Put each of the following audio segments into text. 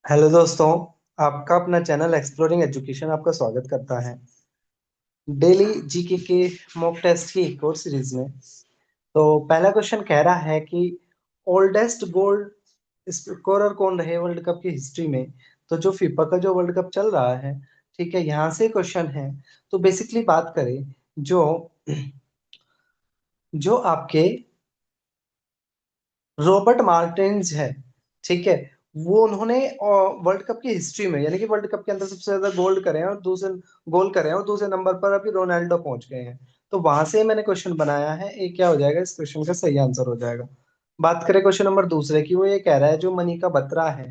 Hello दोस्तों। आपका अपना चैनल एक्सप्लोरिंग एजुकेशन आपका स्वागत करता है डेली जीके के मॉक टेस्ट की एक और सीरीज में। तो पहला क्वेश्चन कह रहा है कि ओल्डेस्ट गोल्ड स्कोरर कौन रहे वर्ल्ड कप की हिस्ट्री में। तो जो फीफा का जो वर्ल्ड कप चल रहा है, ठीक है, यहाँ से क्वेश्चन है। तो बेसिकली बात करें, जो जो आपके रॉबर्ट मार्टिन्स है, ठीक है, वो उन्होंने वर्ल्ड कप की हिस्ट्री में, यानी कि वर्ल्ड कप के अंदर सबसे ज्यादा गोल करे हैं और दूसरे नंबर पर अभी रोनाल्डो पहुंच गए हैं। तो वहां से मैंने क्वेश्चन बनाया है, ये क्या हो जाएगा, इस क्वेश्चन का सही आंसर हो जाएगा। बात करें क्वेश्चन नंबर दूसरे की, वो ये कह रहा है जो मनिका बत्रा है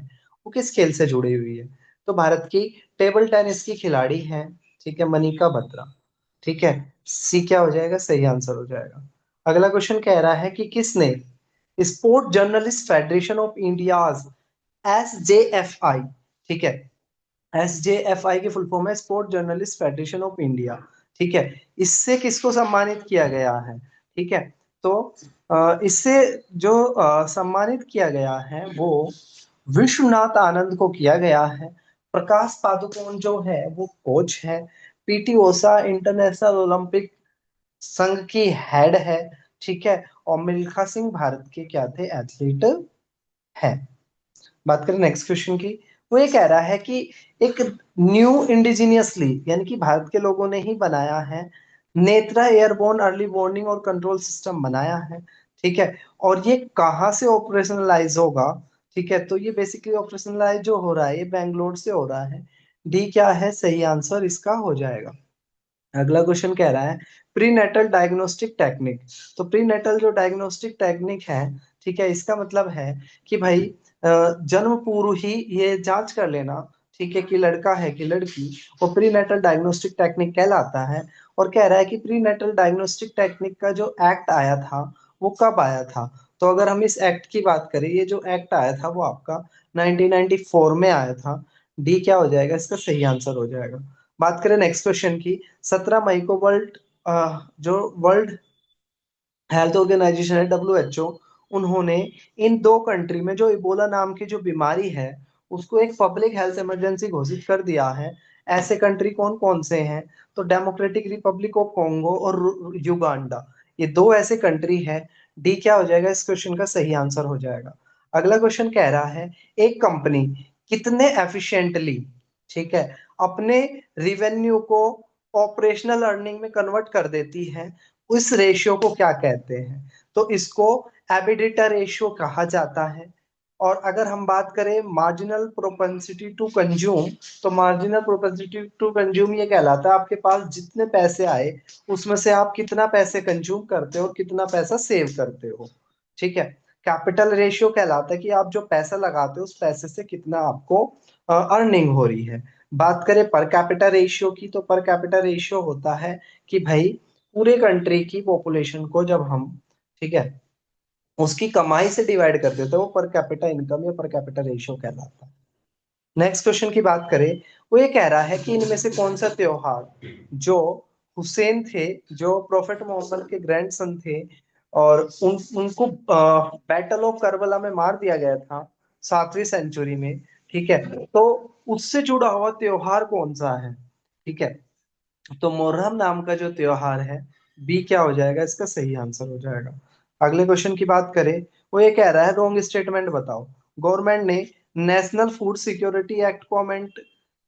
वो किस खेल से जुड़ी हुई है। तो भारत की टेबल टेनिस की खिलाड़ी है, ठीक है, मनिका बत्रा। ठीक है, सी क्या हो जाएगा, सही आंसर हो जाएगा। अगला क्वेश्चन कह रहा है कि किसने sport journalist federation of India's SJFI, ठीक है, SJFI की फुल फॉर्म है sport journalist federation of India. ठीक है, इससे किसको सम्मानित किया गया है। ठीक है, तो इससे जो सम्मानित किया गया है वो विश्वनाथ आनंद को किया गया है। प्रकाश पादुकोण जो है वो कोच है। पीटी ओसा इंटरनेशनल ओलंपिक संघ की हेड है। ठीक है, और मिल्खा सिंह भारत के क्या थे, एथलीट है। बात करें नेक्स्ट क्वेश्चन की, वो ये कह रहा है कि एक न्यू इंडिजीनियसली, यानी कि भारत के लोगों ने ही बनाया है, नेत्रा एयरबोर्न अर्ली वार्निंग और कंट्रोल सिस्टम बनाया है। ठीक है, और ये कहाँ से ऑपरेशनलाइज होगा। ठीक है, तो ये बेसिकली ऑपरेशनलाइज जो हो रहा है ये बैंगलोर से हो रहा है। डी क्या है, सही आंसर इसका हो जाएगा। अगला क्वेश्चन कह रहा है प्रीनेटल डायग्नोस्टिक टेक्निक। तो प्रीनेटल जो डायग्नोस्टिक टेक्निक है, ठीक है, इसका मतलब है कि भाई जन्म पूर्व ही ये जांच कर लेना, ठीक है, कि लड़का है कि लड़की, वो प्रीनेटल डायग्नोस्टिक टेक्निक कहलाता है। और कह रहा है कि प्रीनेटल डायग्नोस्टिक टेक्निक का जो एक्ट आया था वो कब आया था। तो अगर हम इस एक्ट की बात करें, ये जो एक्ट आया था वो आपका 1994 में आया था। डी क्या हो जाएगा, इसका सही आंसर हो जाएगा। बात करें नेक्स्ट क्वेश्चन की, 17 मई को जो वर्ल्ड हेल्थ ऑर्गेनाइजेशन है WHO, उन्होंने इन दो कंट्री में जो इबोला नाम की जो बीमारी है उसको एक पब्लिक हेल्थ इमरजेंसी घोषित कर दिया है। ऐसे कंट्री कौन कौन से हैं। तो डेमोक्रेटिक रिपब्लिक ऑफ कॉन्गो और युगांडा, ये दो ऐसे कंट्री है। डी क्या हो जाएगा, इस क्वेश्चन का सही आंसर हो जाएगा। अगला क्वेश्चन कह रहा है एक कंपनी कितने एफिशिएंटली, ठीक है, अपने रिवेन्यू को ऑपरेशनल अर्निंग में कन्वर्ट कर देती है, उस रेशियो को क्या कहते हैं। तो इसको एबिडिटा रेशियो कहा जाता है। और अगर हम बात करें मार्जिनल प्रोपेंसिटी टू कंज्यूम, तो मार्जिनल प्रोपेंसिटी टू कंज्यूम ये कहलाता है आपके पास जितने पैसे आए उसमें से आप कितना पैसे कंज्यूम करते हो और कितना पैसा सेव करते हो। ठीक है, कैपिटल रेशियो कहलाता है कि आप जो पैसा लगाते हो उस पैसे से कितना आपको अर्निंग हो रही है। बात करें पर कैपिटा रेशियो की, तो पर कैपिटा रेशियो होता है कि भाई पूरे कंट्री की पॉपुलेशन को जब हम, ठीक है, उसकी कमाई से डिवाइड कर देते हैं, वो पर कैपिटा इनकम या पर कैपिटा रेशियो कहलाता है। नेक्स्ट क्वेश्चन की बात करें, वो ये कह रहा है कि इनमें से कौन सा त्योहार जो हुसैन थे, जो प्रोफेट मोहम्मद के ग्रैंडसन थे, और उनको बैटल ऑफ करबला में मार दिया गया था 7वीं सेंचुरी में, ठीक है, तो उससे जुड़ा हुआ त्योहार कौन सा है। ठीक है, तो मुहर्रम नाम का जो त्योहार है, बी क्या हो जाएगा, इसका सही आंसर हो जाएगा। अगले क्वेश्चन की बात करें, वो ये कह रहा है रॉन्ग स्टेटमेंट बताओ। गवर्नमेंट ने नेशनल फूड सिक्योरिटी एक्ट को अमेंड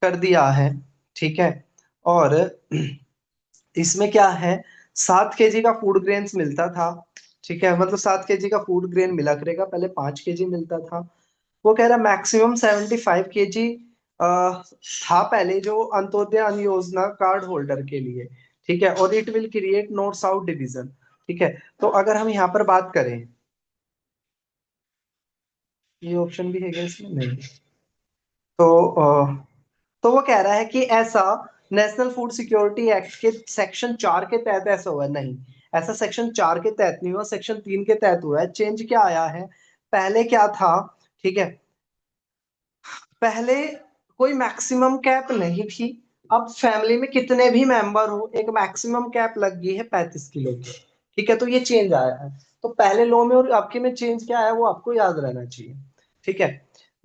कर दिया है, ठीक है, और इसमें क्या है, 7 kg का फूड ग्रेन्स मिलता था। ठीक है, मतलब 7 kg का फूड ग्रेन मिला करेगा, पहले 5 kg मिलता था। वो कह रहा है मैक्सिमम 75 kg था पहले, जो अंत्योदय अन्न योजना कार्ड होल्डर के लिए। ठीक है, और it will create north south division. ठीक है, तो अगर हम यहाँ पर बात करें, ये ऑप्शन भी है क्या इसमें, नहीं। तो तो वो कह रहा है कि ऐसा नेशनल फूड सिक्योरिटी एक्ट के सेक्शन 4 के तहत ऐसा हुआ है, नहीं। ऐसा सेक्शन 4 के तहत नहीं हुआ, सेक्शन 3 के तहत हुआ है। चेंज क्या आया है, पहले क्या था, ठीक है, पहले कोई मैक्सिमम कैप नहीं थी। अब फैमिली में कितने भी मेंबर हो एक मैक्सिमम कैप लग गई है 35 किलो की। ठीक है, तो ये चेंज आया है। तो पहले लॉ में और आपके में चेंज क्या आया वो आपको याद रहना चाहिए। ठीक है,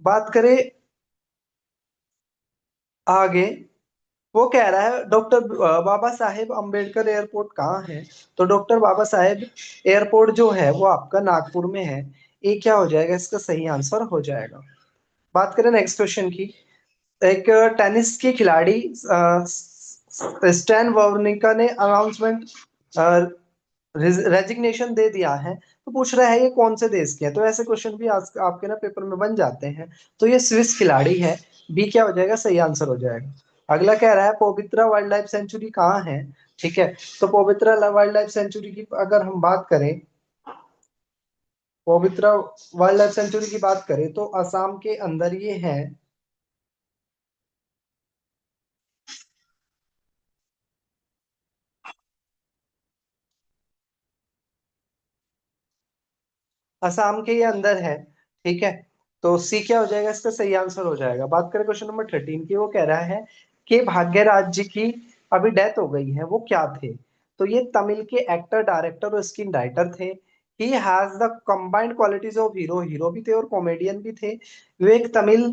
बात करें आगे वो कह रहा है डॉक्टर बाबा साहेब अम्बेडकर एयरपोर्ट कहाँ है। तो डॉक्टर बाबा साहेब एयरपोर्ट जो है वो आपका नागपुर में है। ये क्या हो जाएगा, इसका सही आंसर हो जाएगा। बात करें नेक्स्ट क्वेश्चन की। एक टेनिस की खिलाड़ी स्टैन वावरिंका ने अनाउंसमेंट रेजिग्नेशन दे दिया है। तो पूछ रहा है ये कौन से देश के हैं। तो ऐसे क्वेश्चन भी आज आपके ना पेपर में बन जाते हैं। तो ये स्विस खिलाड़ी है। बी क्या हो जाएगा, सही आंसर हो जाएगा। अगला कह रहा है पवित्रा वाइल्ड लाइफ सेंचुरी कहाँ है। ठीक है, तो पवित्रा वाइल्ड लाइफ सेंचुरी की अगर हम बात करें, पवित्रा वाइल्ड लाइफ सेंचुरी की बात करें तो असम के अंदर ये है। असम के ये अंदर है। ठीक है, तो सी क्या हो जाएगा, इसका सही आंसर हो जाएगा। बात करें क्वेश्चन नंबर 13 की। वो कह रहा है कि भाग्यराज जी की अभी डेथ हो गई है, वो क्या थे। तो ये तमिल के एक्टर, डायरेक्टर और स्क्रीन राइटर थे। He has the combined qualities of hero, hero भी थे और कॉमेडियन भी थे। वे एक तमिल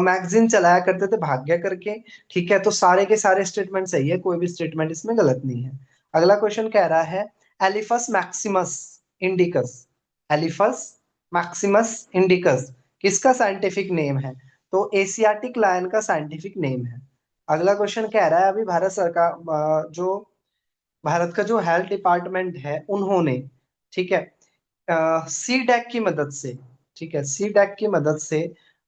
मैगजीन चलाया करते थे, भाग्य करके। ठीक है, तो सारे के सारे स्टेटमेंट सही है, कोई भी स्टेटमेंट इसमें गलत नहीं है। अगला क्वेश्चन कह रहा है Elephas maximus indicus, Elephas maximus indicus किसका साइंटिफिक नेम है। तो एशियाटिक लायन का साइंटिफिक नेम है। अगला क्वेश्चन कह रहा है अभी भारत सरकार जो भारत का जो हेल्थ डिपार्टमेंट है उन्होंने, ठीक है, सी डैक की मदद से, ठीक है, सी डैक की मदद से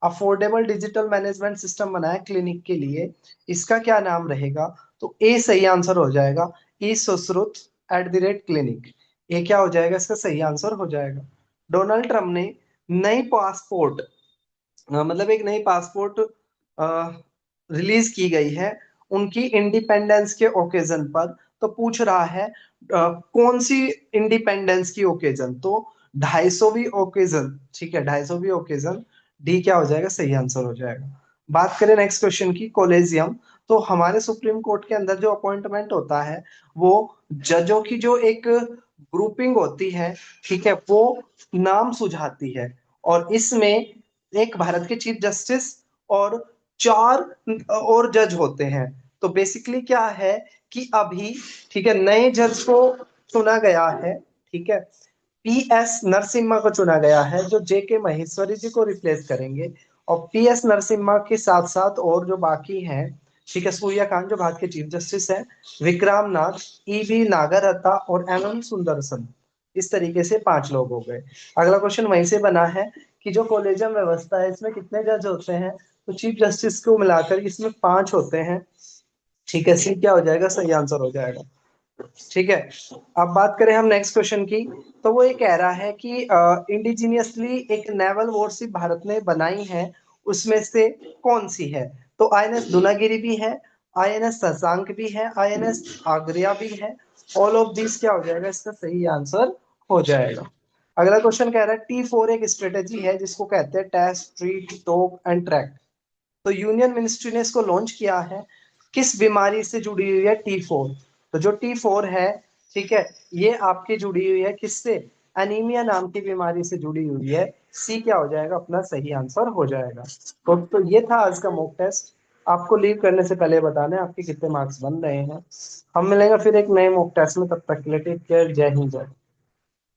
अफोर्डेबल डिजिटल मैनेजमेंट सिस्टम बनाया क्लिनिक के लिए। इसका क्या नाम रहेगा। तो ए सही आंसर हो जाएगा। ई सुश्रुत @क्लिनिक। ये क्या हो जाएगा, इसका सही आंसर हो जाएगा। डोनाल्ड ट्रम्प ने नई पासपोर्ट मतलब एक नई पासपोर्ट रिलीज की गई है उनकी इंडिपेंडेंस के ओकेजन पर। तो पूछ रहा है कौन सी इंडिपेंडेंस की ओकेजन। तो 250वीं ओकेजन। ठीक है, 250वीं ओकेजन। डी क्या हो जाएगा, सही आंसर हो जाएगा। बात करें नेक्स्ट क्वेश्चन की, कोलेजियम। तो हमारे सुप्रीम कोर्ट के अंदर जो अपॉइंटमेंट होता है वो जजों की जो एक ग्रुपिंग होती है, ठीक है, वो नाम सुझाती है। और इसमें एक भारत के चीफ जस्टिस और 4 और जज होते हैं। तो बेसिकली क्या है कि अभी, ठीक है, नए जज को चुना गया है। ठीक है, PS नरसिम्हा को चुना गया है जो JK महेश्वरी जी को रिप्लेस करेंगे। और PS नरसिम्हा के साथ साथ और जो बाकी हैं, ठीक है, सूर्यकांत जो भारत के चीफ जस्टिस हैं, विक्रम नाथ, EB नागरत्ता और MM सुंदरसन। इस तरीके से 5 लोग हो गए। अगला क्वेश्चन वहीं से बना है कि जो कॉलेजियम व्यवस्था है इसमें कितने जज होते हैं। तो चीफ जस्टिस को मिलाकर इसमें 5 होते हैं। ठीक है, सी क्या हो जाएगा, सही आंसर हो जाएगा। ठीक है, अब बात करें हम नेक्स्ट क्वेश्चन की। तो वो ये कह रहा है कि इंडिजीनियसली एक नेवल वॉरशिप भारत ने बनाई है, उसमें से कौन सी है। तो INS दुनागिरी भी है, INS शशांक भी है, INS आग्र्या भी है। ऑल ऑफ दिस क्या हो जाएगा, इसका सही आंसर हो जाएगा। अगला क्वेश्चन कह रहा है T4 एक स्ट्रेटेजी है जिसको कहते हैं test, treat, talk and track. तो यूनियन मिनिस्ट्री ने इसको लॉन्च किया है। किस बीमारी से जुड़ी हुई है T4। तो जो T4 है, ठीक है, ये आपकी जुड़ी हुई है किससे, एनीमिया नाम की बीमारी से जुड़ी हुई है। सी क्या हो जाएगा, अपना सही आंसर हो जाएगा। तो ये था आज का मॉक टेस्ट। आपको लीव करने से पहले बताना है आपके कितने मार्क्स बन रहे हैं। हम मिलेंगे फिर एक नए मॉक टेस्ट में, तब तक के लिए टेक केयर, जय हिंद जय।